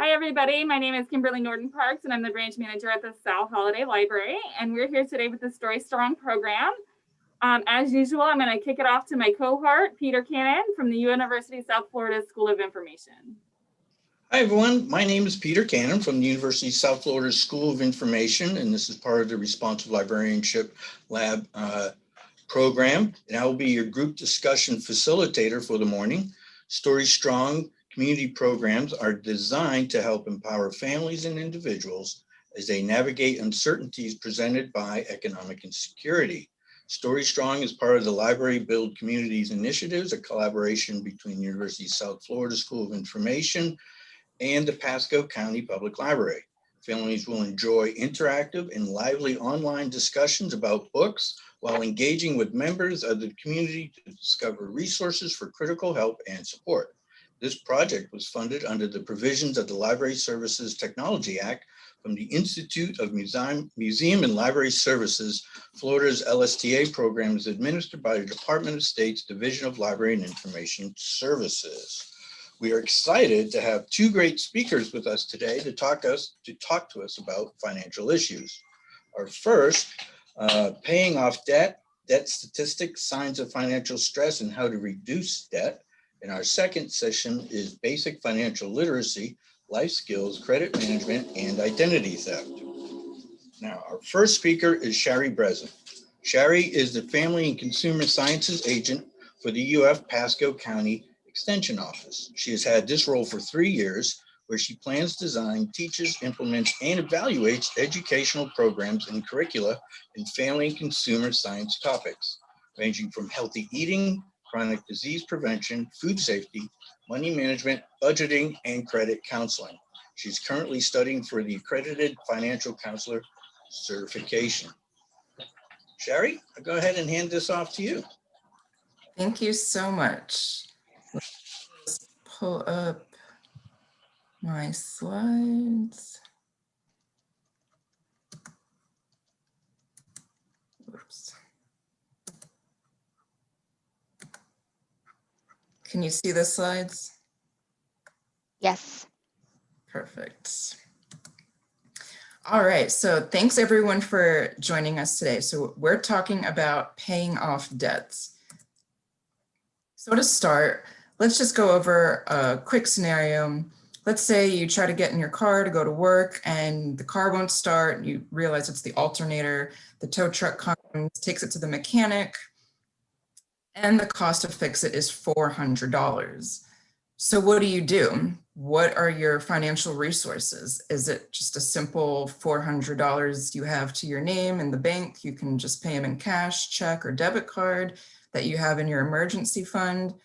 Hi, everybody. My name is Kimberly Norton Parks, and I'm the branch manager at the South Holiday Library. And we're here today with the Story Strong program. As usual, I'm going to kick it off to my cohort, Peter Cannon from the University of South Florida School of Information. Hi, everyone. My name is Peter Cannon from the University of South Florida School of Information, and this is part of the Responsive Librarianship Lab program. And I will be your group discussion facilitator for the morning. Story Strong community programs are designed to help empower families and individuals as they navigate uncertainties presented by economic insecurity. Story Strong is part of the Library Build Communities Initiatives, a collaboration between University of South Florida School of Information and the Pasco County Public Library. Families will enjoy interactive and lively online discussions about books while engaging with members of the community to discover resources for critical help and support. This project was funded under the provisions of the Library Services Technology Act from the Institute of Museum and Library Services. Florida's LSTA program is administered by the Department of State's Division of Library and Information Services. We are excited to have two great speakers with us today to talk to us about financial issues. Our first, paying off debt statistics, signs of financial stress, and how to reduce debt. And our second session is basic financial literacy, life skills, credit management, and identity theft. Now, our first speaker is Shari Breslin. Shari is the Family and Consumer Sciences Agent for the UF Pasco County Extension Office. She has had this role for 3 years, where she plans, designs, teaches, implements, and evaluates educational programs and curricula in family and consumer science topics, ranging from healthy eating, chronic disease prevention, food safety, money management, budgeting, and credit counseling. She's currently studying for the Accredited Financial Counselor certification. Shari, I'll go ahead and hand this off to you. Thank you so much. Let's pull up my slides. Oops. Can you see the slides? Yes. Perfect. All right, so thanks everyone for joining us today. So we're talking about paying off debts. So to start, let's just go over a quick scenario. Let's say you try to get in your car to go to work and the car won't start. You realize it's the alternator. The tow truck comes, takes it to the mechanic, and the cost to fix it is $400. So what do? What are your financial resources? Is it just a simple $400 you have to your name in the bank? You can just pay them in cash, check, or debit card that you have in your emergency fund.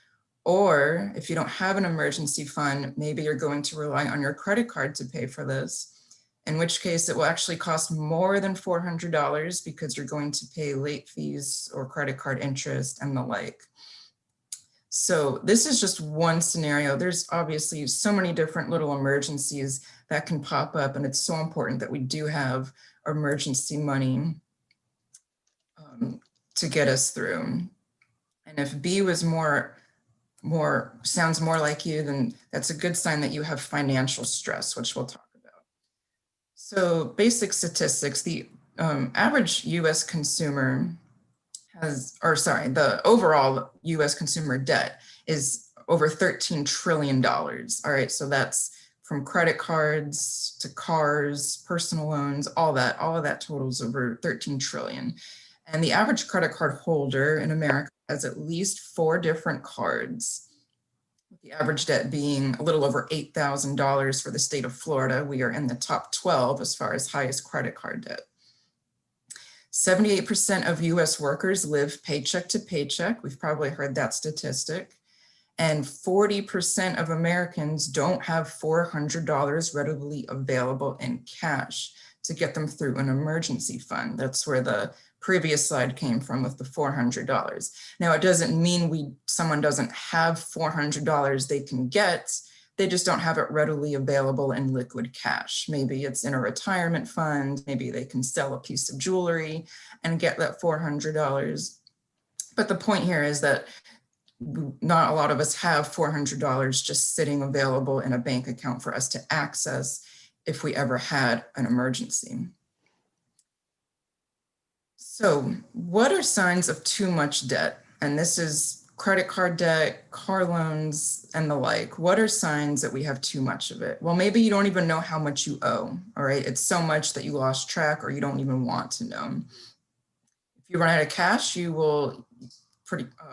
Or if you don't have an emergency fund, maybe you're going to rely on your credit card to pay for this, in which case it will actually cost more than $400 because you're going to pay late fees or credit card interest and the like. So this is just one scenario. There's obviously so many different little emergencies that can pop up, and it's so important that we do have emergency money to get us through. And if B was sounds more like you, then that's a good sign that you have financial stress, which we'll talk about. So basic statistics, the average US consumer the overall US consumer debt is over $13 trillion. All right, so that's from credit cards to cars, personal loans, all of that totals over 13 trillion. And the average credit card holder in America has at least 4 different cards, with the average debt being a little over $8,000 for the state of Florida. We are in the top 12 as far as highest credit card debt. 78% of US workers live paycheck to paycheck. We've probably heard that statistic. And 40% of Americans don't have $400 readily available in cash to get them through an emergency fund. That's where the previous slide came from with the $400. Now, it doesn't mean someone doesn't have $400 they can get. They just don't have it readily available in liquid cash. Maybe it's in a retirement fund. Maybe they can sell a piece of jewelry and get that $400. But the point here is that Not a lot of us have $400 just sitting available in a bank account for us to access if we ever had an emergency. So what are signs of too much debt? And this is credit card debt, car loans, and the like. What are signs that we have too much of it? Well, maybe you don't even know how much you owe, all right? It's so much that you lost track or you don't even want to know. If you run out of cash, you will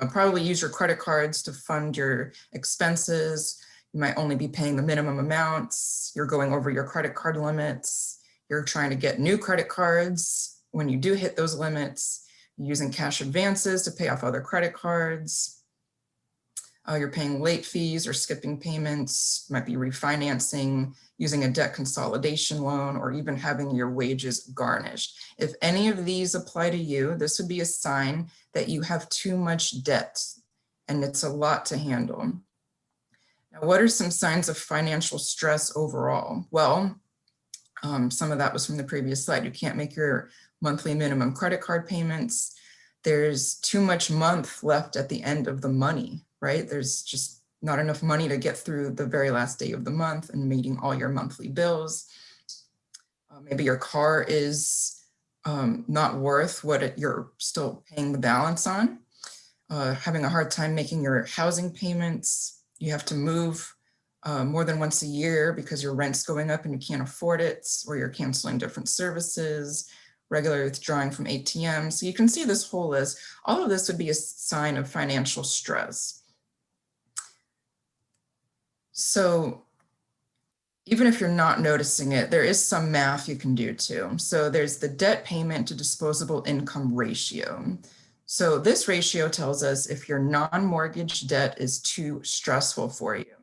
probably use your credit cards to fund your expenses. You might only be paying the minimum amounts. You're going over your credit card limits. You're trying to get new credit cards. When you do hit those limits, you're using cash advances to pay off other credit cards. You're paying late fees or skipping payments, might be refinancing, using a debt consolidation loan, or even having your wages garnished. If any of these apply to you, this would be a sign that you have too much debt, and it's a lot to handle. Now, what are some signs of financial stress overall? Well, some of that was from the previous slide. You can't make your monthly minimum credit card payments. There's too much month left at the end of the money, right? There's just not enough money to get through the very last day of the month and meeting all your monthly bills. Maybe your car is not worth what you're still paying the balance on. Having a hard time making your housing payments. You have to move more than once a year because your rent's going up and you can't afford it, or you're canceling different services, regularly withdrawing from ATMs. So you can see this whole list. All of this would be a sign of financial stress. So even if you're not noticing it, there is some math you can do too. So there's the debt payment to disposable income ratio. So this ratio tells us if your non-mortgage debt is too stressful for you.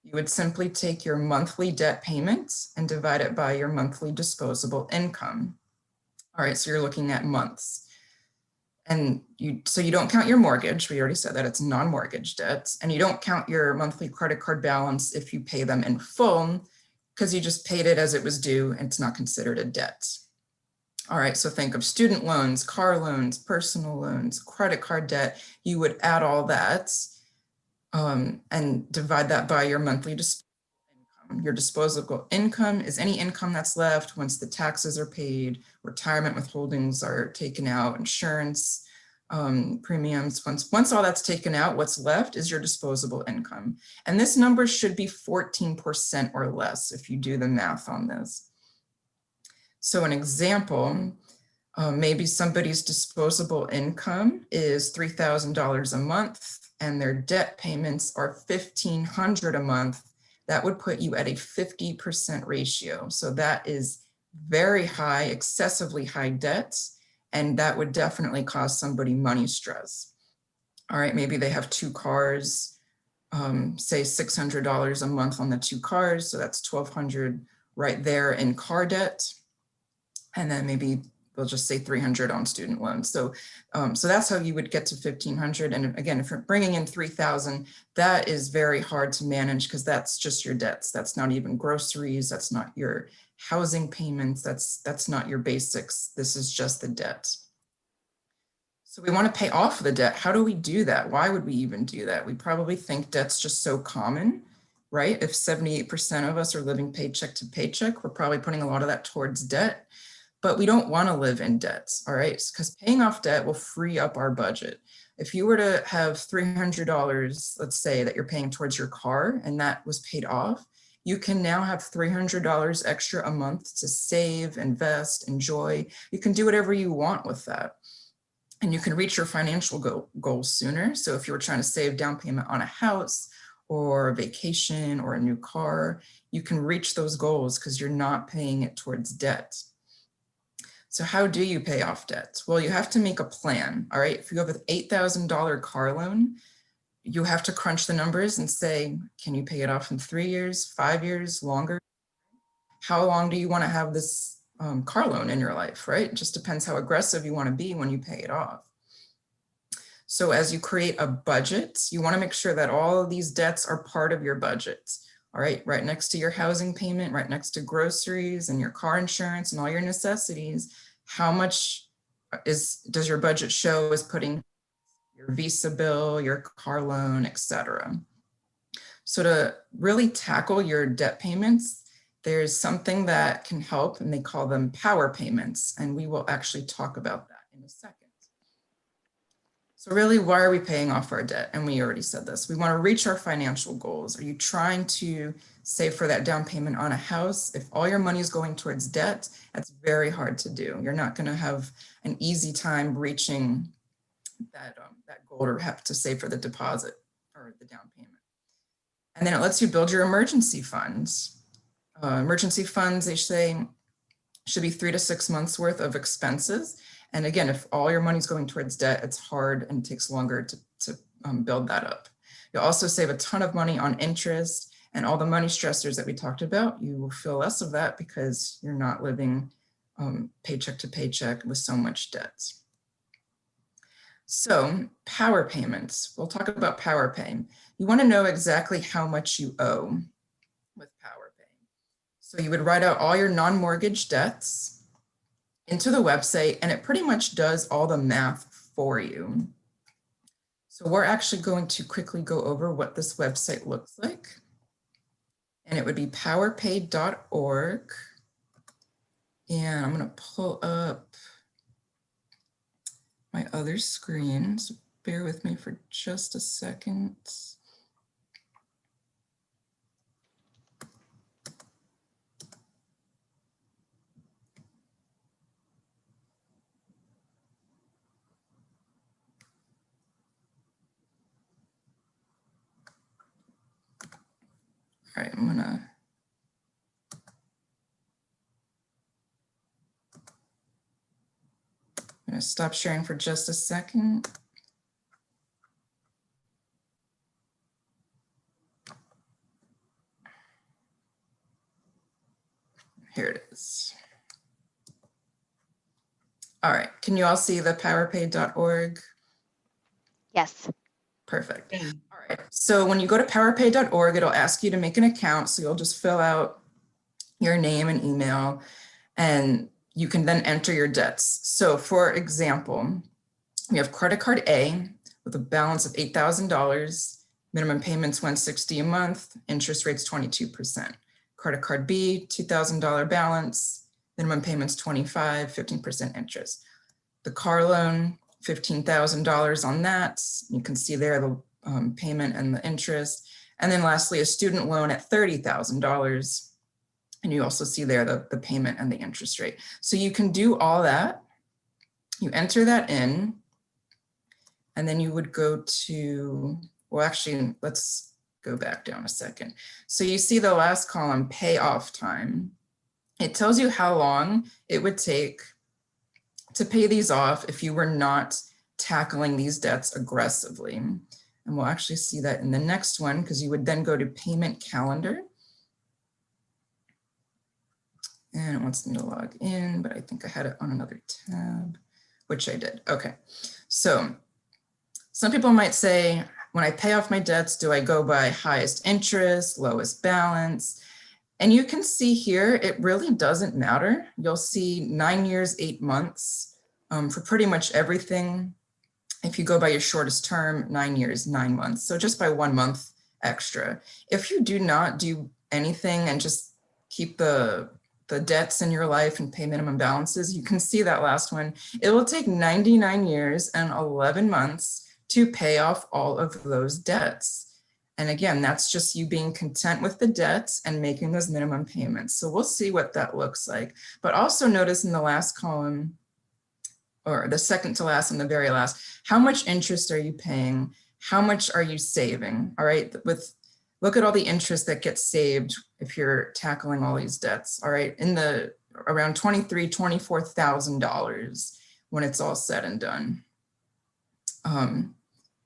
You would simply take your monthly debt payments and divide it by your monthly disposable income. All right, so you're looking at months. And so you don't count your mortgage. We already said that it's non-mortgage debts. And you don't count your monthly credit card balance if you pay them in full, because you just paid it as it was due and it's not considered a debt. All right, so think of student loans, car loans, personal loans, credit card debt. You would add all that and divide that by your monthly disposable income. Your disposable income is any income that's left once the taxes are paid, retirement withholdings are taken out, insurance premiums. Once all that's taken out, what's left is your disposable income. And this number should be 14% or less if you do the math on this. So an example, maybe somebody's disposable income is $3,000 a month and their debt payments are $1,500 a month. That would put you at a 50% ratio. So that is very high, excessively high debt, and that would definitely cause somebody money stress. All right, maybe they have two cars, say $600 a month on the two cars, so that's $1,200 right there in car debt. And then maybe we'll just say $300 on student loans. So that's how you would get to $1,500. And again, if you're bringing in $3,000, that is very hard to manage because that's just your debts. That's not even groceries. That's not your housing payments. That's not your basics. This is just the debt. So we want to pay off the debt. How do we do that? Why would we even do that? We probably think debt's just so common, right? If 78% of us are living paycheck to paycheck, we're probably putting a lot of that towards debt. But we don't want to live in debts, all right? Because paying off debt will free up our budget. If you were to have $300, let's say that you're paying towards your car and that was paid off, you can now have $300 extra a month to save, invest, enjoy. You can do whatever you want with that. And you can reach your financial goals sooner. So if you were trying to save down payment on a house or a vacation or a new car, you can reach those goals because you're not paying it towards debt. So how do you pay off debt? Well, you have to make a plan, all right? If you have an $8,000 car loan, you have to crunch the numbers and say, can you pay it off in 3 years, 5 years, longer? How long do you want to have this car loan in your life, right? It just depends how aggressive you want to be when you pay it off. So as you create a budget, you want to make sure that all of these debts are part of your budget, all right? Right next to your housing payment, right next to groceries and your car insurance and all your necessities. How much does your budget show as putting your Visa bill, your car loan, etc. So to really tackle your debt payments, there's something that can help, and they call them power payments. And we will actually talk about that in a second. So really, why are we paying off our debt? And we already said this. We want to reach our financial goals. Are you trying to save for that down payment on a house? If all your money is going towards debt, that's very hard to do. You're not going to have an easy time reaching that goal, or have to save for the deposit or the down payment. And then it lets you build your emergency funds. Emergency funds, they say, should be 3 to 6 months worth of expenses. And again, if all your money's going towards debt, it's hard and takes longer to build that up. You'll also save a ton of money on interest, and all the money stressors that we talked about. You will feel less of that because you're not living paycheck to paycheck with so much debt. So power payments, we'll talk about power pay. You want to know exactly how much you owe with power pay. So you would write out all your non-mortgage debts into the website, and it pretty much does all the math for you. So we're actually going to quickly go over what this website looks like. And it would be powerpay.org. And I'm going to pull up my other screen. So bear with me for just a second. All right, I'm gonna stop sharing for just a second. Here it is. All right, can you all see the powerpay.org? Yes. Perfect. All right, so when you go to powerpay.org, it'll ask you to make an account. So you'll just fill out your name and email, and you can then enter your debts. So for example, we have credit card A with a balance of $8,000, minimum payments $160 a month, interest rates 22%. Credit card B, $2,000 balance, minimum payments 25, 15% interest. The car loan, $15,000 on that. You can see there the payment and the interest. And then lastly, a student loan at $30,000. And you also see there the payment and the interest rate. So you can do all that. You enter that in, and then you would go to, well, actually, let's go back down a second. So you see the last column, payoff time. It tells you how long it would take to pay these off if you were not tackling these debts aggressively. And we'll actually see that in the next one, because you would then go to payment calendar. And it wants me to log in, but I think I had it on another tab, which I did. Okay, so some people might say, when I pay off my debts, do I go by highest interest, lowest balance? And you can see here, it really doesn't matter. You'll see 9 years, 8 months for pretty much everything. If you go by your shortest term, 9 years, 9 months. So just by 1 month extra. If you do not do anything and just keep the debts in your life and pay minimum balances, you can see that last one. It will take 99 years and 11 months to pay off all of those debts. And again, that's just you being content with the debts and making those minimum payments. So we'll see what that looks like. But also notice in the last column, or the second to last and the very last, how much interest are you paying? How much are you saving? All right, look at all the interest that gets saved if you're tackling all these debts. All right, in the around $23,000, $24,000 when it's all said and done.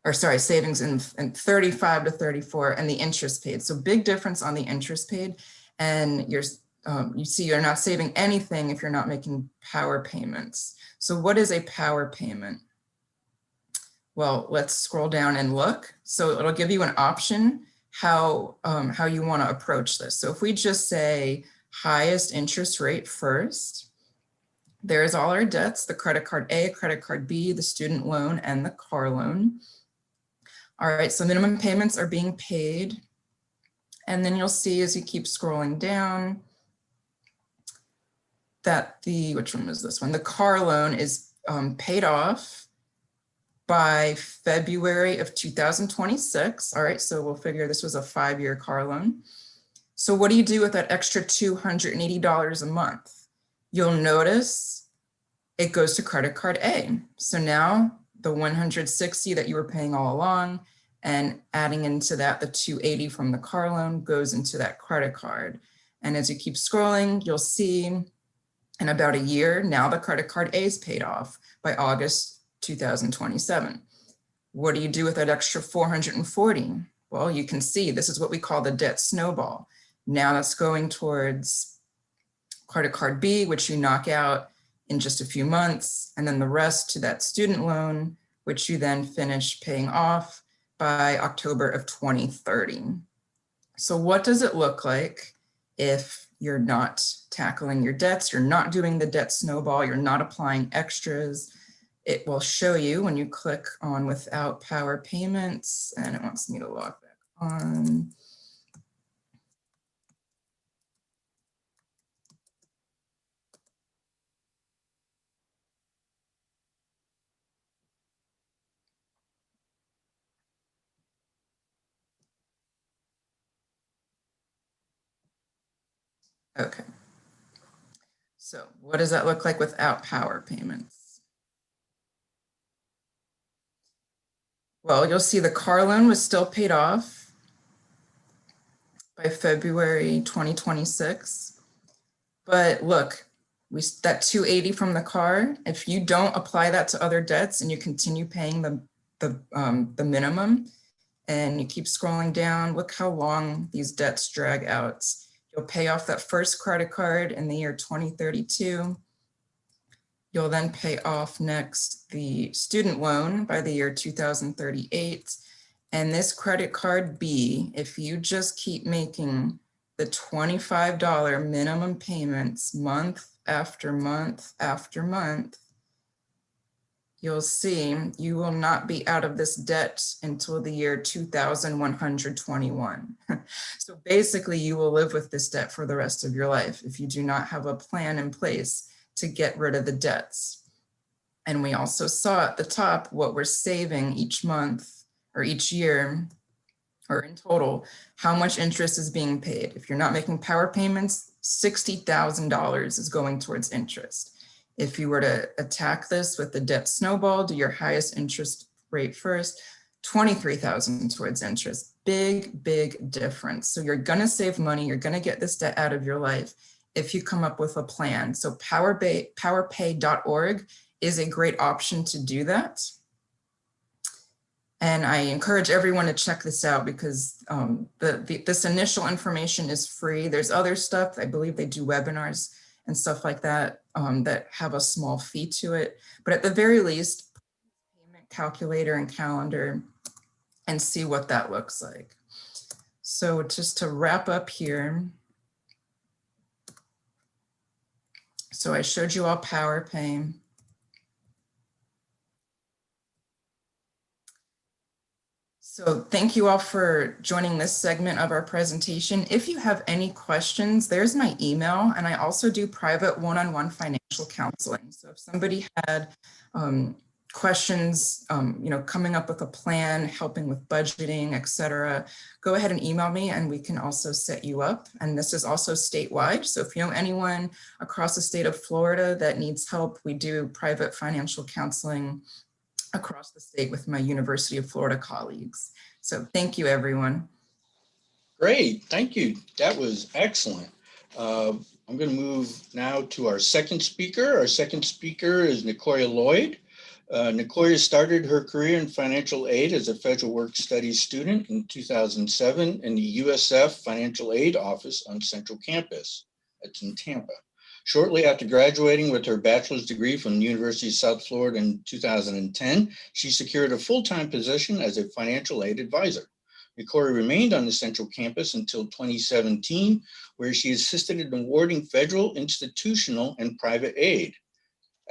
Or sorry, savings in 35 to 34, and the interest paid. So big difference on the interest paid. And you see you're not saving anything if you're not making power payments. So what is a power payment? Well, let's scroll down and look. So it'll give you an option how you want to approach this. So if we just say highest interest rate first, There's all our debts, the credit card A, credit card B, the student loan, and the car loan. All right, so minimum payments are being paid. And then you'll see as you keep scrolling down that which one was this one? The car loan is paid off by February of 2026. All right, so we'll figure this was a 5-year car loan. So what do you do with that extra $280 a month? You'll notice it goes to credit card A. So now the $160 that you were paying all along and adding into that the $280 from the car loan goes into that credit card. And as you keep scrolling, you'll see in about a year, now the credit card A is paid off by August 2027. What do you do with that extra $440? Well, you can see this is what we call the debt snowball. Now that's going towards credit card B, which you knock out in just a few months, and then the rest to that student loan, which you then finish paying off by October of 2030. So what does it look like if you're not tackling your debts, you're not doing the debt snowball, you're not applying extras? It will show you when you click on without power payments, and it wants me to log back on. Okay. So what does that look like without power payments? Well, you'll see the car loan was still paid off by February 2026. But look, that $280 from the car, if you don't apply that to other debts and you continue paying the minimum and you keep scrolling down, look how long these debts drag out. You'll pay off that first credit card in the year 2032. You'll then pay off next the student loan by the year 2038. And this credit card B, if you just keep making the $25 minimum payments month after month after month, you'll see you will not be out of this debt until the year 2121. So basically you will live with this debt for the rest of your life if you do not have a plan in place to get rid of the debts. And we also saw at the top what we're saving each month or each year, or in total, how much interest is being paid. If you're not making power payments, $60,000 is going towards interest. If you were to attack this with the debt snowball, do your highest interest rate first, $23,000 towards interest. Big, big difference. So you're gonna save money, you're gonna get this debt out of your life if you come up with a plan. So powerpay.org is a great option to do that. And I encourage everyone to check this out because this initial information is free. There's other stuff, I believe they do webinars and stuff like that that have a small fee to it. But at the very least, payment calculator and calendar and see what that looks like. So just to wrap up here. So I showed you all PowerPay. So thank you all for joining this segment of our presentation. If you have any questions, there's my email, and I also do private one-on-one financial counseling. So if somebody had questions, coming up with a plan, helping with budgeting, etc., go ahead and email me and we can also set you up. And this is also statewide. So if you know anyone across the state of Florida that needs help, we do private financial counseling across the state with my University of Florida colleagues. So thank you, everyone. Great, thank you. That was excellent. I'm going to move now to our second speaker. Our second speaker is Nicoya Lloyd. Nicoya started her career in financial aid as a federal work studies student in 2007 in the USF Financial Aid Office on Central Campus. That's in Tampa. Shortly after graduating with her bachelor's degree from the University of South Florida in 2010, she secured a full-time position as a financial aid advisor. Nicoya remained on the Central Campus until 2017, where she assisted in awarding federal, institutional, and private aid.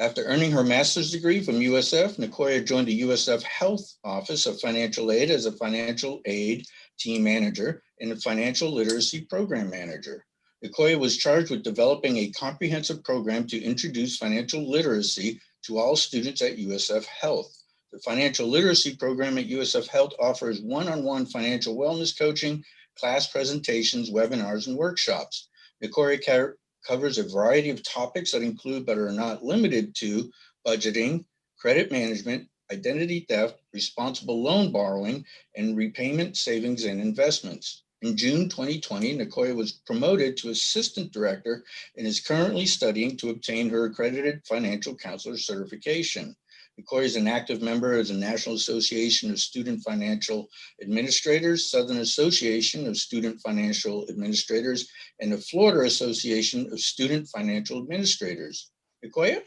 After earning her master's degree from USF, Nicoya joined the USF Health Office of Financial Aid as a financial aid team manager and a financial literacy program manager. Nicoya was charged with developing a comprehensive program to introduce financial literacy to all students at USF Health. The financial literacy program at USF Health offers one-on-one financial wellness coaching, class presentations, webinars, and workshops. Nicoya covers a variety of topics that include but are not limited to budgeting, credit management, identity theft, responsible loan borrowing, and repayment, savings, and investments. In June 2020, Nicoya was promoted to assistant director and is currently studying to obtain her accredited financial counselor certification. Nicoya is an active member of the National Association of Student Financial Administrators, Southern Association of Student Financial Administrators, and the Florida Association of Student Financial Administrators. Nicoya?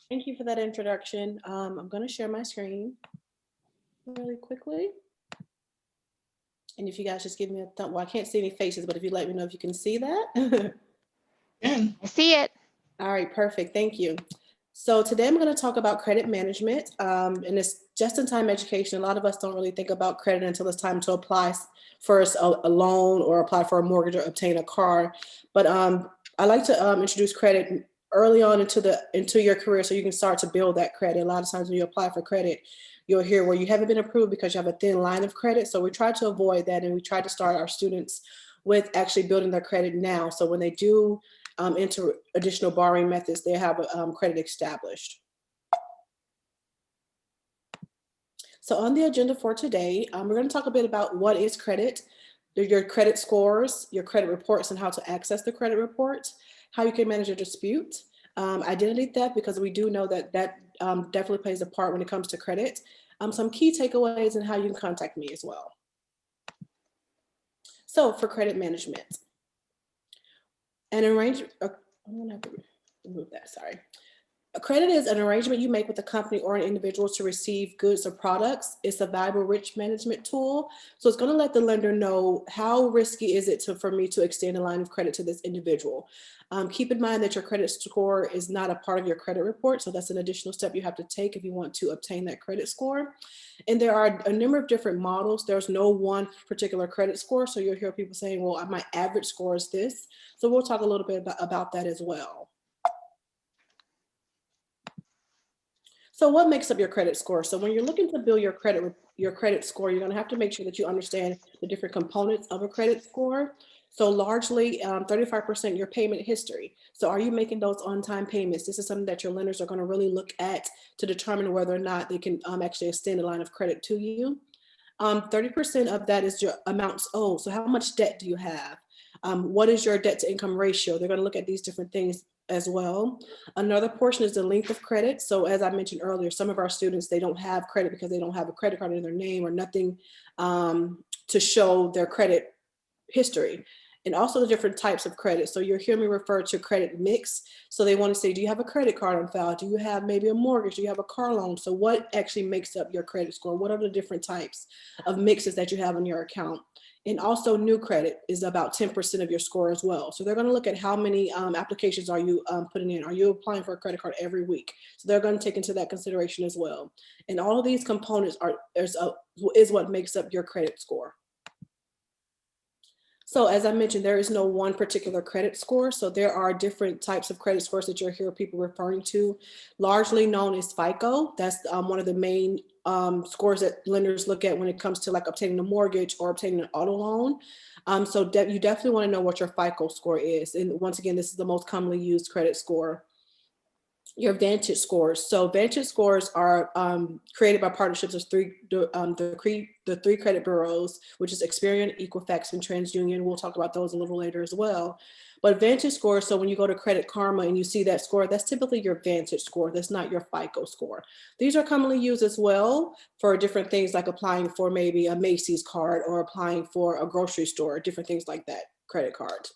Thank you for that introduction. I'm going to share my screen really quickly. And if you guys just give me a thumb, well, I can't see any faces, but if you let me know if you can see that. And I see it. All right, perfect. Thank you. So today I'm going to talk about credit management, and it's just-in-time education. A lot of us don't really think about credit until it's time to apply for a loan or apply for a mortgage or obtain a car. But I like to introduce credit early on into your career so you can start to build that credit. A lot of times when you apply for credit, you'll hear where you haven't been approved because you have a thin line of credit. So we try to avoid that, and we try to start our students with actually building their credit now. So when they do enter additional borrowing methods, they have credit established. So on the agenda for today, we're going to talk a bit about what is credit, your credit scores, your credit reports, and how to access the credit reports, how you can manage a dispute, identity theft, because we do know that definitely plays a part when it comes to credit, some key takeaways, and how you can contact me as well. So for credit management, I'm gonna have to remove that, sorry. A credit is an arrangement you make with a company or an individual to receive goods or products. It's a valuable risk management tool. So it's going to let the lender know how risky is it for me to extend a line of credit to this individual. Keep in mind that your credit score is not a part of your credit report. So that's an additional step you have to take if you want to obtain that credit score. And there are a number of different models. There's no one particular credit score. So you'll hear people saying, well, my average score is this. So we'll talk a little bit about that as well. So what makes up your credit score? So when you're looking to build your credit score, you're going to have to make sure that you understand the different components of a credit score. So largely 35% your payment history. So are you making those on-time payments? This is something that your lenders are going to really look at to determine whether or not they can actually extend a line of credit to you. 30% of that is your amounts owed. So how much debt do you have? What is your debt to income ratio? They're going to look at these different things as well. Another portion is the length of credit. So as I mentioned earlier, some of our students, they don't have credit because they don't have a credit card in their name or nothing to show their credit history. And also the different types of credit. So you'll hear me refer to credit mix. So they want to say, do you have a credit card on file? Do you have maybe a mortgage? Do you have a car loan? So what actually makes up your credit score? What are the different types of mixes that you have on your account? And also new credit is about 10% of your score as well. So they're going to look at how many applications are you putting in. Are you applying for a credit card every week? So they're going to take into that consideration as well. And all of these components is what makes up your credit score. So as I mentioned, there is no one particular credit score. So there are different types of credit scores that you'll hear people referring to, largely known as FICO. That's one of the main scores that lenders look at when it comes to like obtaining a mortgage or obtaining an auto loan. So you definitely want to know what your FICO score is. And once again, this is the most commonly used credit score. Your Vantage scores. So Vantage scores are created by partnerships of the three credit bureaus, which is Experian, Equifax, and TransUnion. We'll talk about those a little later as well. But Vantage scores, so when you go to Credit Karma and you see that score, that's typically your Vantage score. That's not your FICO score. These are commonly used as well for different things like applying for maybe a Macy's card or applying for a grocery store, different things like that, credit cards.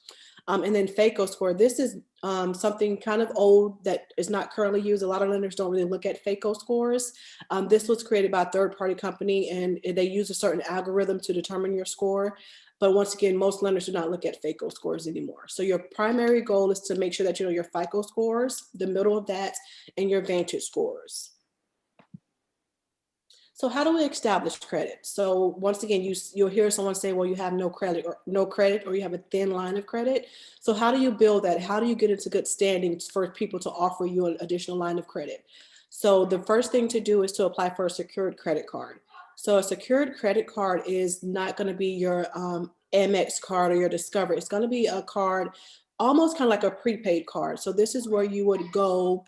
And then FACO score, this is something kind of old that is not currently used. A lot of lenders don't really look at FACO scores. This was created by a third-party company, and they use a certain algorithm to determine your score. But once again, most lenders do not look at FACO scores anymore. So your primary goal is to make sure that you know your FICO scores, the middle of that, and your Vantage scores. So how do we establish credit? So once again, you'll hear someone say, well, you have no credit, or you have a thin line of credit. So how do you build that? How do you get into good standing for people to offer you an additional line of credit? So the first thing to do is to apply for a secured credit card. So a secured credit card is not going to be your Amex card or your Discover. It's going to be a card almost kind of like a prepaid card. So this is where you would go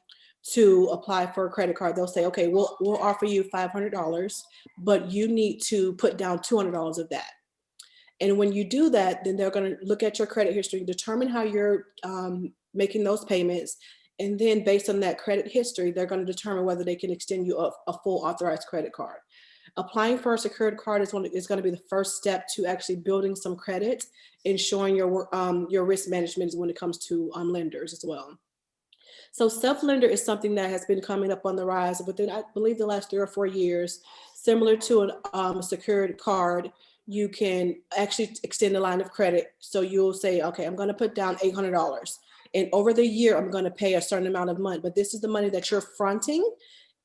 to apply for a credit card. They'll say, okay, we'll offer you $500, but you need to put down $200 of that. And when you do that, then they're going to look at your credit history, determine how you're making those payments. And then based on that credit history, they're going to determine whether they can extend you a full authorized credit card. Applying for a secured card is going to be the first step to actually building some credit and showing your risk management when it comes to lenders as well. So self-lender is something that has been coming up on the rise within, I believe, the last 3 or 4 years. Similar to a secured card, you can actually extend the line of credit. So you'll say, okay, I'm going to put down $800. And over the year, I'm going to pay a certain amount of money. But this is the money that you're fronting.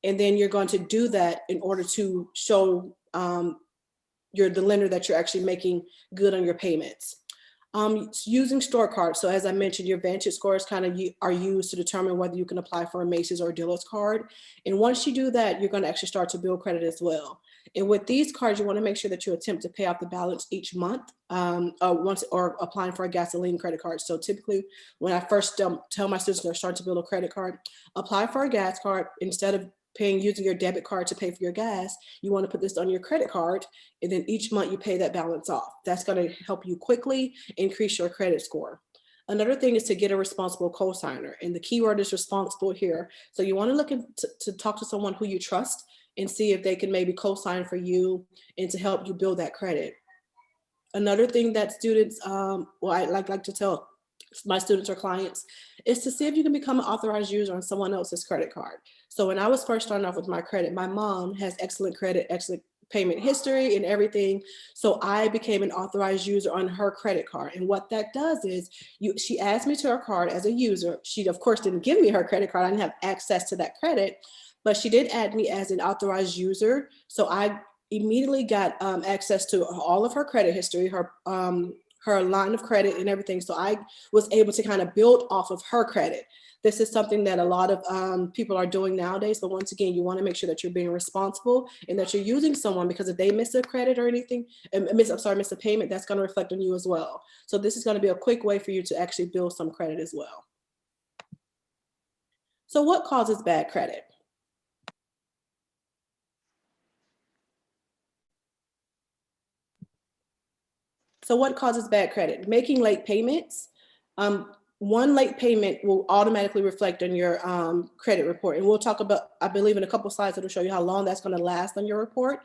And then you're going to do that in order to show the lender that you're actually making good on your payments. Using store cards. So as I mentioned, your Vantage scores are used to determine whether you can apply for a Macy's or a dealer's card. And once you do that, you're going to actually start to build credit as well. And with these cards, you want to make sure that you attempt to pay off the balance each month or applying for a gasoline credit card. So typically when I first tell my students they're starting to build a credit card, apply for a gas card. Instead of using your debit card to pay for your gas, you want to put this on your credit card, and then each month you pay that balance off. That's going to help you quickly increase your credit score. Another thing is to get a responsible cosigner, and the key word is responsible here. So you want to look to talk to someone who you trust and see if they can maybe cosign for you and to help you build that credit. Another thing that students, I like to tell my students or clients, is to see if you can become an authorized user on someone else's credit card. So when I was first starting off with my credit, my mom has excellent credit, excellent payment history and everything. So I became an authorized user on her credit card. And what that does is she adds me to her card as a user. She of course didn't give me her credit card. I didn't have access to that credit, but she did add me as an authorized user. So I immediately got access to all of her credit history, her line of credit and everything. So I was able to kind of build off of her credit. This is something that a lot of people are doing nowadays. But once again, you want to make sure that you're being responsible and that you're using someone, because if they miss a credit or anything, miss a payment, that's going to reflect on you as well. So this is going to be a quick way for you to actually build some credit as well. So what causes bad credit? So what causes bad credit? Making late payments. One late payment will automatically reflect on your credit report. And we'll talk about, I believe in a couple slides, it'll show you how long that's going to last on your report.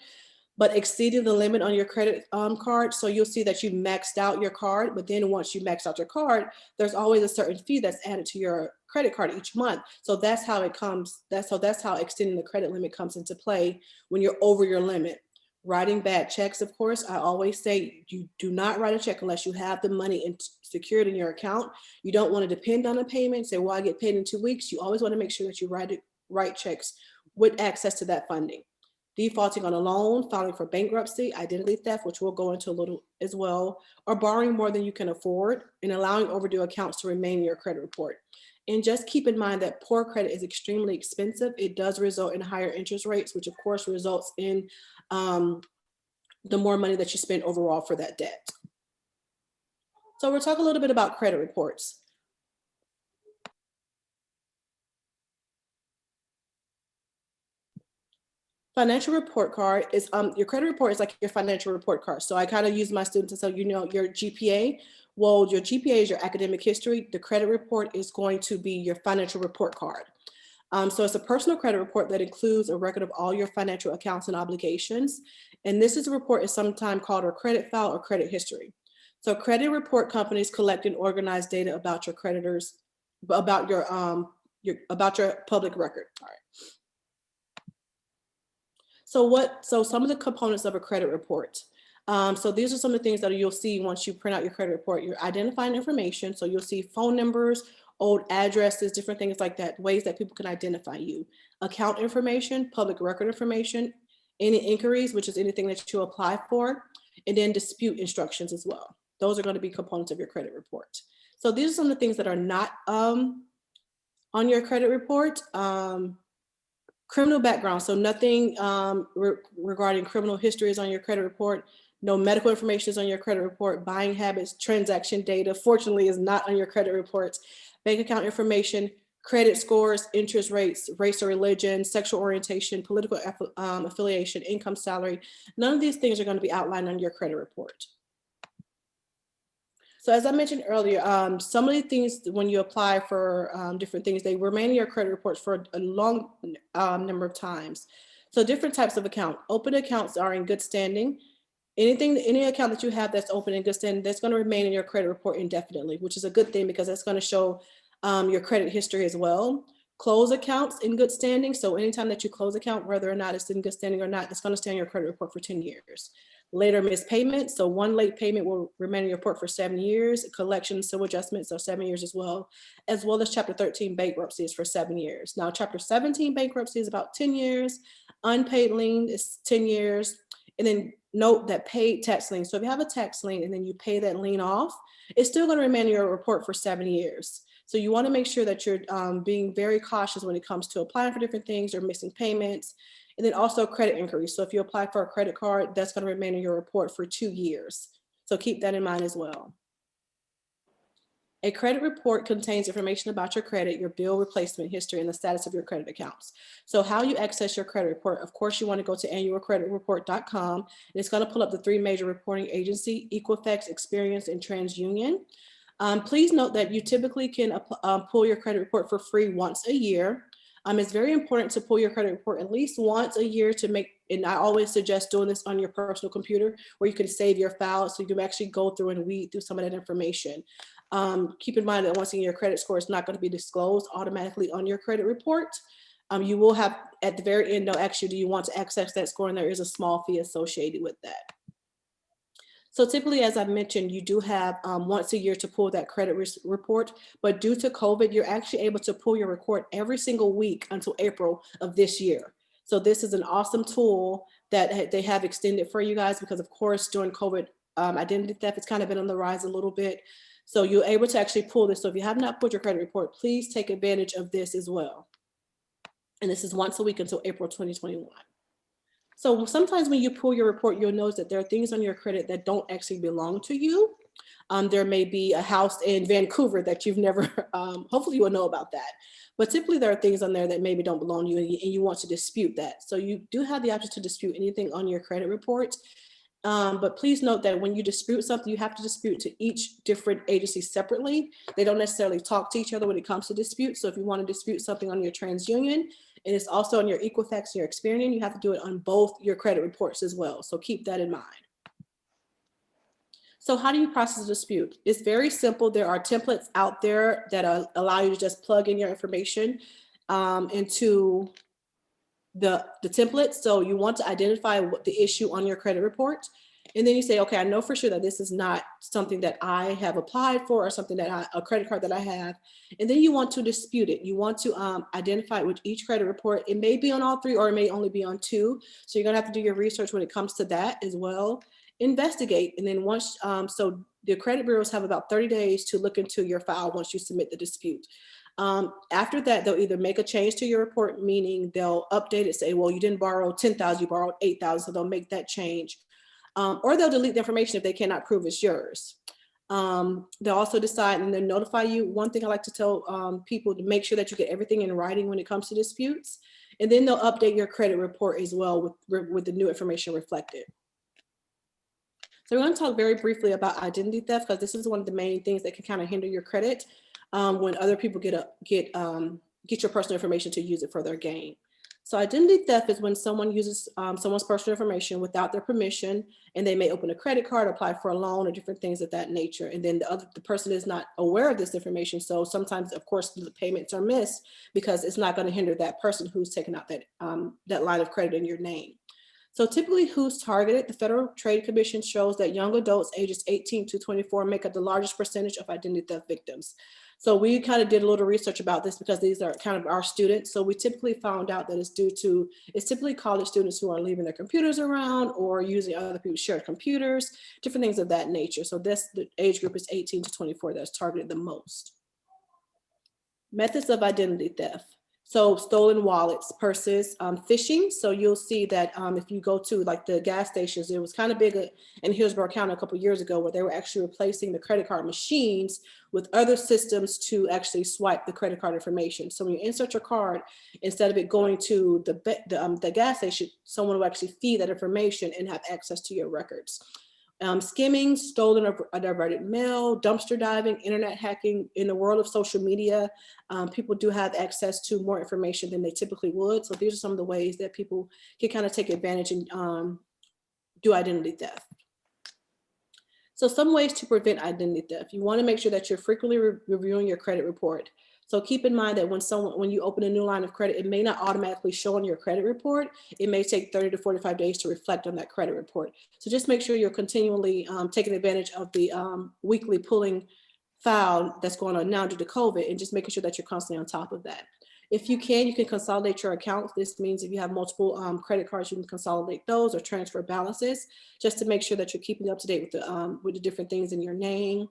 But exceeding the limit on your credit card. So you'll see that you maxed out your card, but then once you max out your card, there's always a certain fee that's added to your credit card each month. So that's how it comes. That's how extending the credit limit comes into play when you're over your limit. Writing bad checks, of course, I always say you do not write a check unless you have the money secured in your account. You don't want to depend on a payment, say, well, I get paid in 2 weeks. You always want to make sure that you write checks with access to that funding. Defaulting on a loan, filing for bankruptcy, identity theft, which we'll go into a little as well, or borrowing more than you can afford, and allowing overdue accounts to remain in your credit report. And just keep in mind that poor credit is extremely expensive. It does result in higher interest rates, which of course results in the more money that you spend overall for that debt. So we'll talk a little bit about credit reports. Financial report card is, your credit report is like your financial report card. So I kind of use my students to tell you know your GPA. Well, your GPA is your academic history. The credit report is going to be your financial report card. So it's a personal credit report that includes a record of all your financial accounts and obligations. And this is a report is sometimes called a credit file or credit history. So credit report companies collect and organize data about your creditors, about your public record. All right. So some of the components of a credit report. So these are some of the things that you'll see once you print out your credit report. You're identifying information. So you'll see phone numbers, old addresses, different things like that, ways that people can identify you. Account information, public record information, any inquiries, which is anything that you apply for, and then dispute instructions as well. Those are going to be components of your credit report. So these are some of the things that are not on your credit report. Criminal background, so nothing regarding criminal history is on your credit report. No medical information is on your credit report. Buying habits, transaction data, fortunately, is not on your credit reports. Bank account information, credit scores, interest rates, race or religion, sexual orientation, political affiliation, income, salary. None of these things are going to be outlined on your credit report. So as I mentioned earlier, some of the things when you apply for different things, they remain in your credit reports for a long number of times. So different types of account. Open accounts are in good standing. Any account that you have that's open in good standing, that's going to remain in your credit report indefinitely, which is a good thing because that's going to show your credit history as well. Close accounts in good standing. So anytime that you close account, whether or not it's in good standing or not, it's going to stay in your credit report for 10 years. Later missed payments. So one late payment will remain in your report for 7 years. Collection, civil adjustments are 7 years as well as Chapter 13 bankruptcy is for 7 years. Now, Chapter 17 bankruptcy is about 10 years. Unpaid lien is 10 years. And then note that paid tax lien. So if you have a tax lien and then you pay that lien off, it's still going to remain in your report for 7 years. So you want to make sure that you're being very cautious when it comes to applying for different things or missing payments. And then also credit inquiries. So if you apply for a credit card, that's going to remain in your report for 2 years. So keep that in mind as well. A credit report contains information about your credit, your bill replacement history, and the status of your credit accounts. So how you access your credit report, of course, you want to go to annualcreditreport.com, and it's going to pull up the 3 major reporting agencies, Equifax, Experian, and TransUnion. Please note that you typically can pull your credit report for free once a year. It's very important to pull your credit report at least once a year to make, and I always suggest doing this on your personal computer where you can save your files so you can actually go through and weed through some of that information. Keep in mind that once again, your credit score is not going to be disclosed automatically on your credit report. You will have, at the very end, they'll ask you, do you want to access that score? And there is a small fee associated with that. So typically, as I mentioned, you do have once a year to pull that credit report, but due to COVID, you're actually able to pull your report every single week until April of this year. So this is an awesome tool that they have extended for you guys because of course, during COVID, identity theft has kind of been on the rise a little bit. So you're able to actually pull this. So if you have not pulled your credit report, please take advantage of this as well. And this is once a week until April 2021. So sometimes when you pull your report, you'll notice that there are things on your credit that don't actually belong to you. There may be a house in Vancouver that you've never, hopefully you will know about that. But typically there are things on there that maybe don't belong to you and you want to dispute that. So you do have the option to dispute anything on your credit report. But please note that when you dispute something, you have to dispute to each different agency separately. They don't necessarily talk to each other when it comes to dispute. So if you want to dispute something on your TransUnion, and it's also on your Equifax and your Experian, you have to do it on both your credit reports as well. So keep that in mind. So how do you process a dispute? It's very simple. There are templates out there that allow you to just plug in your information into the template. So you want to identify what the issue on your credit report. And then you say, okay, I know for sure that this is not something that I have applied for or something that a credit card that I have. And then you want to dispute it. You want to identify with each credit report. It may be on all 3 or it may only be on 2. So you're gonna have to do your research when it comes to that as well. Investigate. And then once, so the credit bureaus have about 30 days to look into your file once you submit the dispute. After that, they'll either make a change to your report, meaning they'll update it, say, well, you didn't borrow 10,000, you borrowed 8,000. So they'll make that change. Or they'll delete the information if they cannot prove it's yours. They'll also decide and then notify you. One thing I like to tell people to make sure that you get everything in writing when it comes to disputes. And then they'll update your credit report as well with the new information reflected. So we're going to talk very briefly about identity theft because this is one of the main things that can kind of hinder your credit when other people get your personal information to use it for their gain. So identity theft is when someone uses someone's personal information without their permission, and they may open a credit card, apply for a loan, or different things of that nature. And then the person is not aware of this information. So sometimes, of course, the payments are missed because it's not going to hinder that person who's taken out that line of credit in your name. So typically who's targeted? The Federal Trade Commission shows that young adults ages 18 to 24 make up the largest percentage of identity theft victims. So we kind of did a little research about this because these are kind of our students. So we typically found out that it's typically college students who are leaving their computers around or using other people's shared computers, different things of that nature. So the age group is 18 to 24 that's targeted the most. Methods of identity theft. So stolen wallets, purses, phishing. So you'll see that if you go to like the gas stations, it was kind of big in Hillsborough County a couple of years ago where they were actually replacing the credit card machines with other systems to actually swipe the credit card information. So when you insert your card, instead of it going to the gas station, someone will actually feed that information and have access to your records. Skimming, stolen or diverted mail, dumpster diving, internet hacking. In the world of social media, people do have access to more information than they typically would. So these are some of the ways that people can kind of take advantage and do identity theft. So some ways to prevent identity theft. You want to make sure that you're frequently reviewing your credit report. So keep in mind that when you open a new line of credit, it may not automatically show on your credit report. It may take 30 to 45 days to reflect on that credit report. So just make sure you're continually taking advantage of the weekly pulling file that's going on now due to COVID, and just making sure that you're constantly on top of that. If you can consolidate your accounts. This means if you have multiple credit cards, you can consolidate those or transfer balances just to make sure that you're keeping up to date with the different things in your name.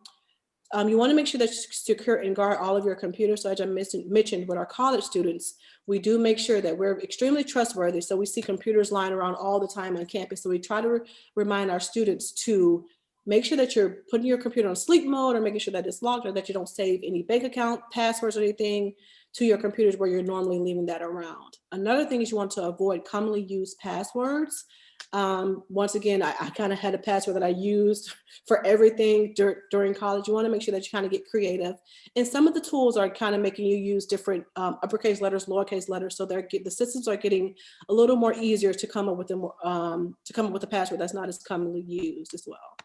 You want to make sure that you secure and guard all of your computers. So as I mentioned with our college students, we do make sure that we're extremely trustworthy. So we see computers lying around all the time on campus. So we try to remind our students to make sure that you're putting your computer on sleep mode or making sure that it's locked or that you don't save any bank account passwords or anything to your computers where you're normally leaving that around. Another thing is you want to avoid commonly used passwords. Once again, I kind of had a password that I used for everything during college. You want to make sure that you kind of get creative. And some of the tools are kind of making you use different uppercase letters, lowercase letters. So the systems are getting a little more easier to come up with a password that's not as commonly used as well.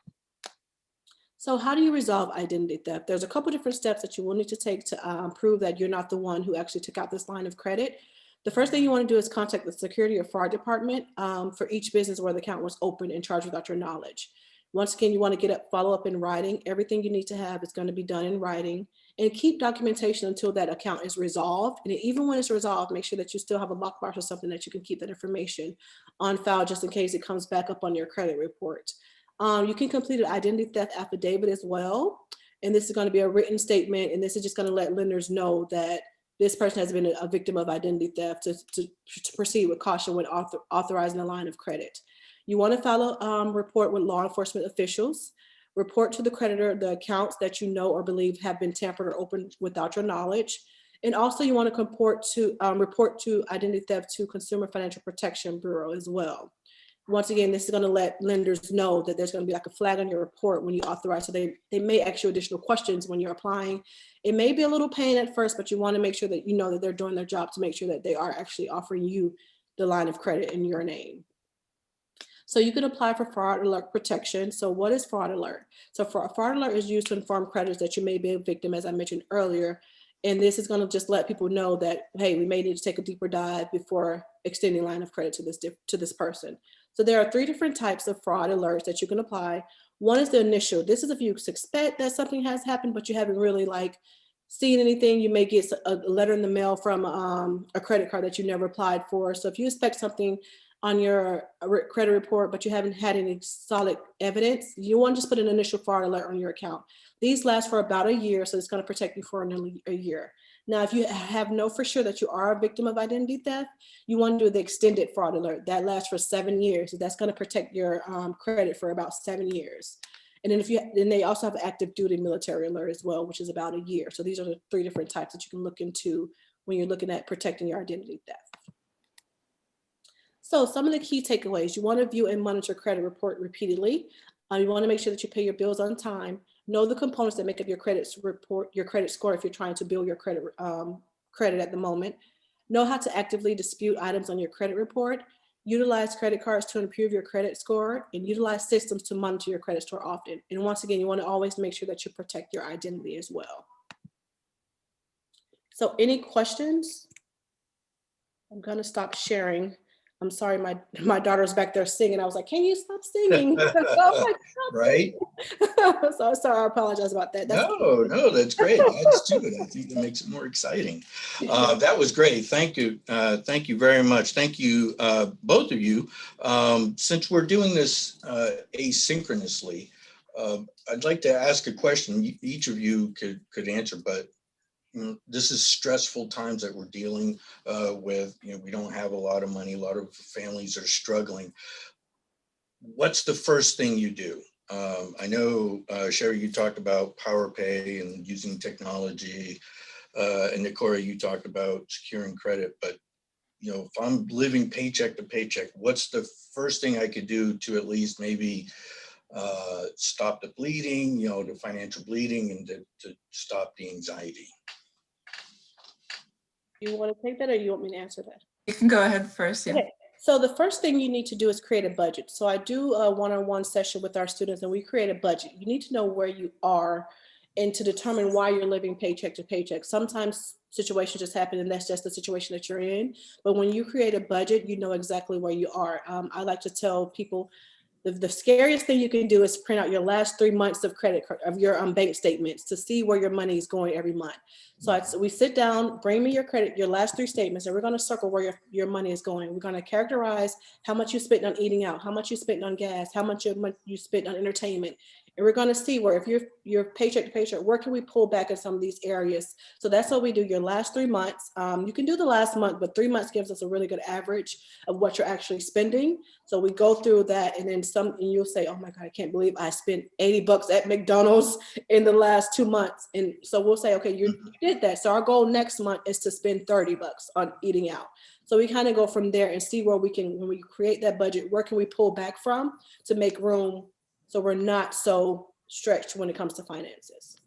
So how do you resolve identity theft? There's a couple different steps that you will need to take to prove that you're not the one who actually took out this line of credit. The first thing you want to do is contact the security or fraud department for each business where the account was opened and charged without your knowledge. Once again, you want to follow up in writing. Everything you need to have is going to be done in writing, and keep documentation until that account is resolved. And even when it's resolved, make sure that you still have a lockbox or something that you can keep that information on file just in case it comes back up on your credit report. You can complete an identity theft affidavit as well. And this is going to be a written statement. And this is just going to let lenders know that this person has been a victim of identity theft to proceed with caution when authorizing a line of credit. You want to file a report with law enforcement officials. Report to the creditor the accounts that you know or believe have been tampered or opened without your knowledge. And also you want to report to identity theft to Consumer Financial Protection Bureau as well. Once again, this is going to let lenders know that there's going to be like a flag on your report when you authorize. So they may ask you additional questions when you're applying. It may be a little pain at first, but you want to make sure that you know that they're doing their job to make sure that they are actually offering you the line of credit in your name. So you can apply for fraud alert protection. So what is fraud alert? So for a fraud alert is used to inform creditors that you may be a victim, as I mentioned earlier. And this is going to just let people know that, hey, we may need to take a deeper dive before extending line of credit to this person. So there are 3 different types of fraud alerts that you can apply. One is the initial. This is if you suspect that something has happened, but you haven't really seen anything. You may get a letter in the mail from a credit card that you never applied for. So if you expect something on your credit report, but you haven't had any solid evidence, you want to just put an initial fraud alert on your account. These last for about a year, so it's going to protect you for a year. Now, if you have know for sure that you are a victim of identity theft, you want to do the extended fraud alert. That lasts for 7 years. So that's going to protect your credit for about 7 years. And then they also have active duty military alert as well, which is about a year. So these are the 3 different types that you can look into when you're looking at protecting your identity theft. So some of the key takeaways: you want to view and monitor credit report repeatedly. You want to make sure that you pay your bills on time. Know the components that make up your credit report, your credit score if you're trying to build your credit at the moment. Know how to actively dispute items on your credit report. Utilize credit cards to improve your credit score, and utilize systems to monitor your credit score often. And once again, you want to always make sure that you protect your identity as well. So any questions? I'm gonna stop sharing. I'm sorry, my daughter's back there singing. I was like, can you stop singing? Right? So sorry, I apologize about that. No, that's great. Adds to it. I think that makes it more exciting. That was great. Thank you. Thank you very much. Thank you, both of you. Since we're doing this asynchronously, I'd like to ask a question. Each of you could answer, but this is stressful times that we're dealing with. We don't have a lot of money. A lot of families are struggling. What's the first thing you do? I know, Sherry, you talked about power pay and using technology, and Nikora, you talked about securing credit. But if I'm living paycheck to paycheck, what's the first thing I could do to at least maybe stop the bleeding, the financial bleeding, and to stop the anxiety? You want to take that, or you want me to answer that? You can go ahead first. Yeah. Okay. So the first thing you need to do is create a budget. So I do a one-on-one session with our students, and we create a budget. You need to know where you are and to determine why you're living paycheck to paycheck. Sometimes situations just happen, and that's just the situation that you're in. But when you create a budget, you know exactly where you are. I like to tell people the scariest thing you can do is print out your last 3 months of credit card, of your bank statements, to see where your money is going every month. So we sit down, bring me your last 3 statements, and we're going to circle where your money is going. We're going to characterize how much you spent on eating out, how much you spent on gas, how much you spent on entertainment. And we're going to see where, if you're paycheck to paycheck, where can we pull back in some of these areas? So that's what we do, your last 3 months. You can do the last month, but 3 months gives us a really good average of what you're actually spending. So we go through that, and then and you'll say, oh my God, I can't believe I spent $80 at McDonald's in the last 2 months. And so we'll say, okay, you did that. So our goal next month is to spend $30 on eating out. So we kind of go from there and see where we can, when we create that budget, where can we pull back from to make room so we're not so stretched when it comes to finances.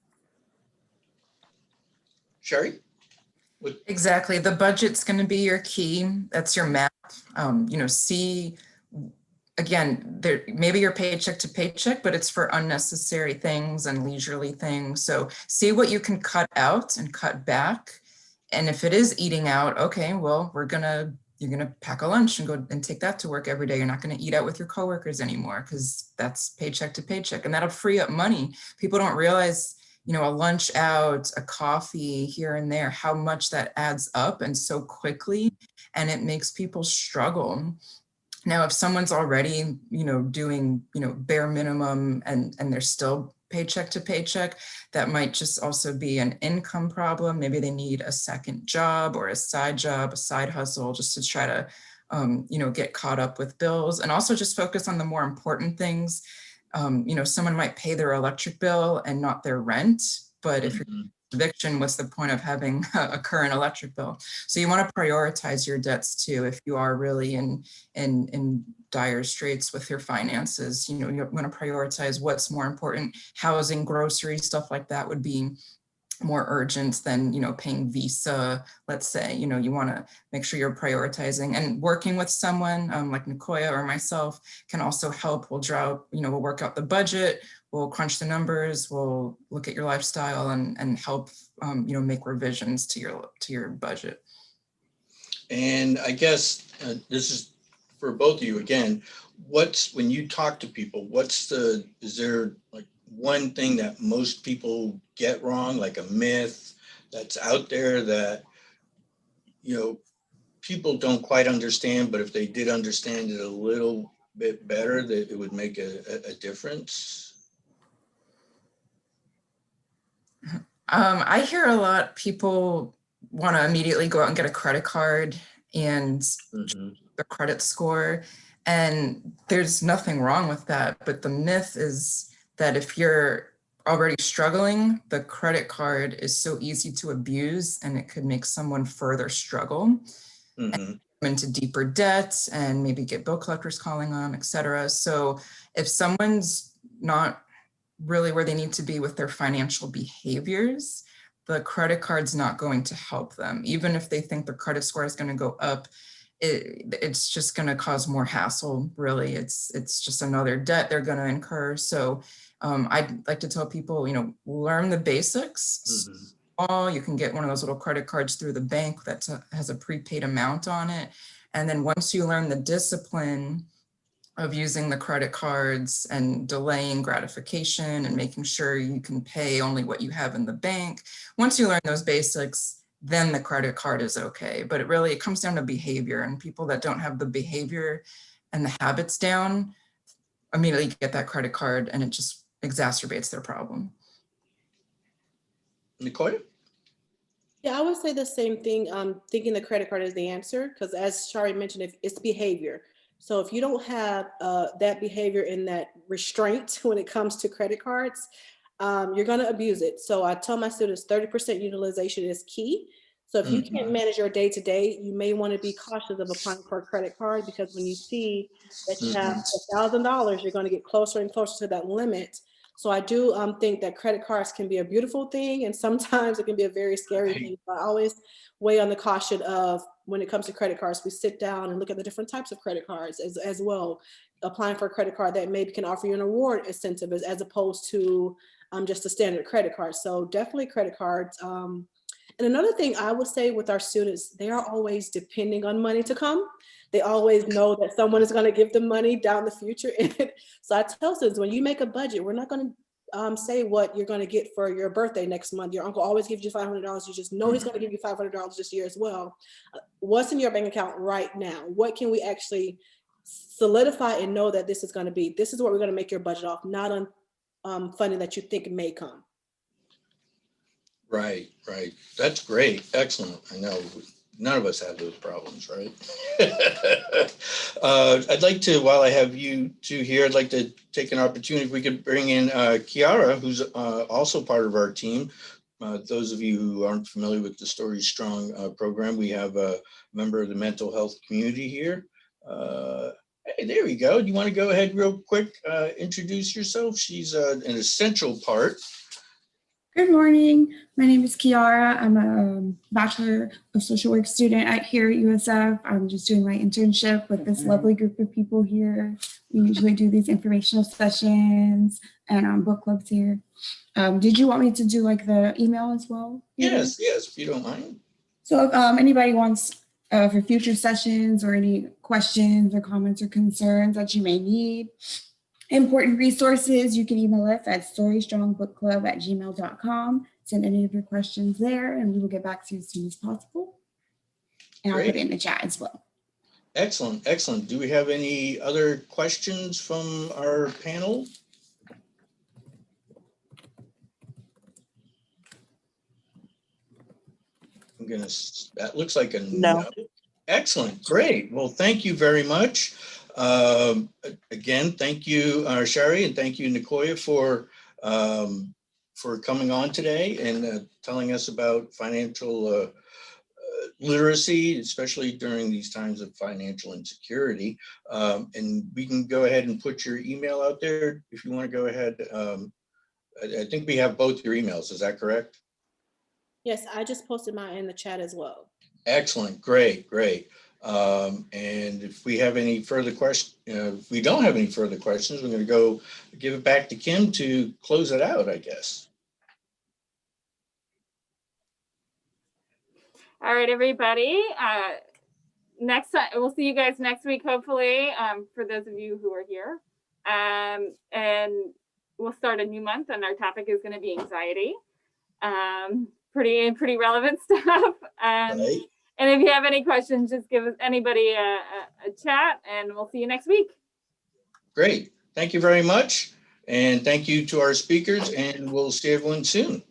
Sherry? Exactly. The budget's going to be your key. That's your map. See, again, maybe you're paycheck to paycheck, but it's for unnecessary things and leisurely things. So see what you can cut out and cut back. And if it is eating out, okay, well, you're gonna pack a lunch and go and take that to work every day. You're not gonna eat out with your coworkers anymore, because that's paycheck to paycheck, and that'll free up money. People don't realize, a lunch out, a coffee here and there, how much that adds up and so quickly, and it makes people struggle. Now, if someone's already, doing, bare minimum and they're still paycheck to paycheck, that might just also be an income problem. Maybe they need a second job or a side hustle, just to try to, get caught up with bills, and also just focus on the more important things. Someone might pay their electric bill and not their rent, but if you're eviction, what's the point of having a current electric bill? So you want to prioritize your debts too. If you are really in dire straits with your finances, you want to prioritize what's more important. Housing, groceries, stuff like that would be more urgent than, paying Visa, let's say. You want to make sure you're prioritizing, and working with someone like Nicoya or myself can also help. We'll we'll work out the budget, we'll crunch the numbers, we'll look at your lifestyle and help, make revisions to your budget. And I guess this is for both of you again. When you talk to people, is there like one thing that most people get wrong, like a myth that's out there that, people don't quite understand, but if they did understand it a little bit better, that it would make a difference? I hear a lot, people want to immediately go out and get a credit card and the credit score, and there's nothing wrong with that. But the myth is that if you're already struggling, the credit card is so easy to abuse, and it could make someone further struggle and into deeper debt, and maybe get bill collectors calling them, etc. So if someone's not really where they need to be with their financial behaviors, the credit card's not going to help them. Even if they think their credit score is going to go up, it's just going to cause more hassle. Really, it's just another debt they're going to incur. So I'd like to tell people, learn the basics. You can get one of those little credit cards through the bank that has a prepaid amount on it. And then once you learn the discipline of using the credit cards and delaying gratification and making sure you can pay only what you have in the bank, once you learn those basics, then the credit card is okay. But it comes down to behavior, and people that don't have the behavior and the habits down immediately get that credit card, and it just exacerbates their problem. Nicole? Yeah, I would say the same thing. Thinking the credit card is the answer, because as Shari mentioned, if it's behavior. So if you don't have that behavior and that restraint when it comes to credit cards, you're going to abuse it. So I tell my students 30% utilization is key. So if you can't manage your day-to-day, you may want to be cautious of applying for a credit card, because when you see that you have $1,000, you're going to get closer and closer to that limit. So I do think that credit cards can be a beautiful thing, and sometimes it can be a very scary thing. But I always weigh on the caution of, when it comes to credit cards, we sit down and look at the different types of credit cards as well. Applying for a credit card that maybe can offer you an award incentive as opposed to just a standard credit card. So definitely credit cards. And another thing I would say with our students, they are always depending on money to come. They always know that someone is going to give them money down the future. So I tell students, when you make a budget, we're not going to say what you're going to get for your birthday next month. Your uncle always gives you $500. You just know he's going to give you $500 this year as well. What's in your bank account right now? What can we actually solidify and know that this is going to be? This is what we're going to make your budget off, not on funding that you think may come. Right. That's great. Excellent. I know none of us have those problems, right? I'd like to, while I have you two here, I'd like to take an opportunity if we could bring in Kiara, who's also part of our team. Those of you who aren't familiar with the Story Strong program, we have a member of the mental health community here. Hey, there we go. Do you want to go ahead real quick, introduce yourself? She's an essential part. Good morning. My name is Kiara. I'm a Bachelor of Social Work student here at USF. I'm just doing my internship with this lovely group of people here. We usually do these informational sessions and book clubs here. Did you want me to do like the email as well? Yes, if you don't mind. So if anybody wants for future sessions or any questions or comments or concerns that you may need, important resources, you can email us at storystrongbookclub@gmail.com. Send any of your questions there and we will get back to you as soon as possible. And I'll put it in the chat as well. Excellent. Do we have any other questions from our panel? That looks like a no. Excellent, great. Well, thank you very much. Again, thank you, Shari, and thank you, Nicoya, for coming on today and telling us about financial literacy, especially during these times of financial insecurity. And we can go ahead and put your email out there if you want to go ahead. I think we have both your emails. Is that correct? Yes, I just posted mine in the chat as well. Excellent, great. And if we have any further questions, if we don't have any further questions, we're going to go give it back to Kim to close it out, I guess. All right, everybody. Next time, we'll see you guys next week, hopefully, for those of you who are here. And we'll start a new month, and our topic is going to be anxiety. Pretty relevant stuff. Right. And if you have any questions, just give anybody a chat, and we'll see you next week. Great. Thank you very much. And thank you to our speakers, and we'll see everyone soon.